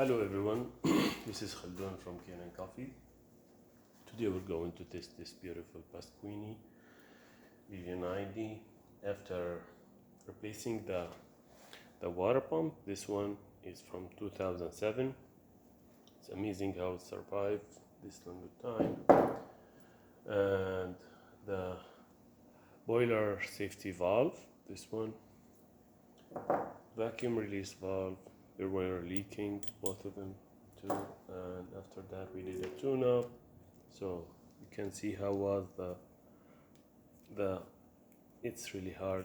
Hello everyone, this is Khaldun from Kanen Coffee. Today we're going to test this beautiful Pasquini VV90 after replacing the water pump. This one is from 2007. It's amazing how it survived this long time. And the boiler safety valve, this one, vacuum release valve, they were leaking, both of them too, and after that we did a tune-up. So you can see how was it's really hard.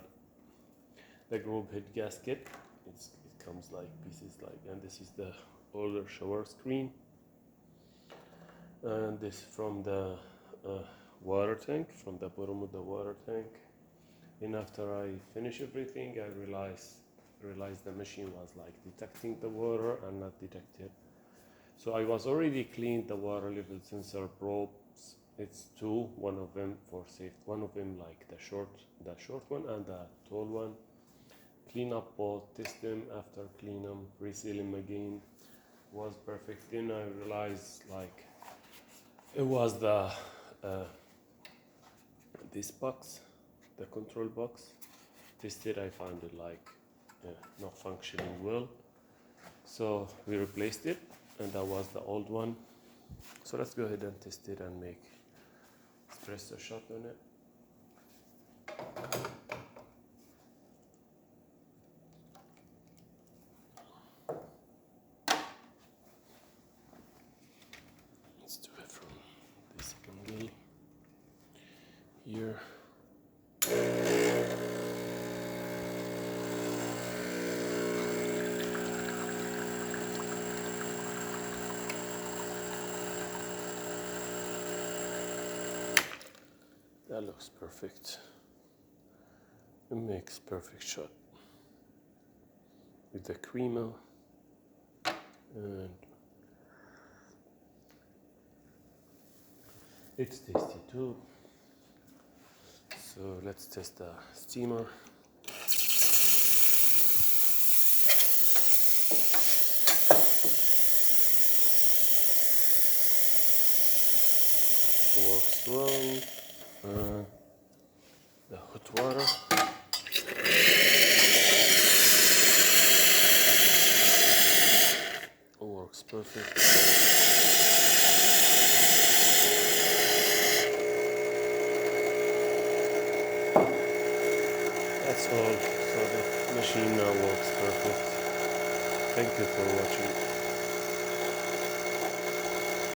The group head gasket, it comes like pieces like, and this is the older shower screen, and this from the water tank, from the bottom of the water tank. And after I finish everything, I realized the machine was like detecting the water and not detected. So I was already cleaned the water level sensor probes. It's two, one of them for safe, one of them like the short one and the tall one. Clean up both, test them. After clean them, reseal them again. Was perfect. Then I realized like it was the this box, the control box. Tested, I found it like not functioning well, so we replaced it, and that was the old one. So let's go ahead and test it and make espresso shot on it. Let's do it from this angle here. That looks perfect. It makes perfect shot with the creamer, and it's tasty too. So let's test the steamer. Works well. The hot water. Works perfect. That's all. So the machine now works perfect. Thank you for watching.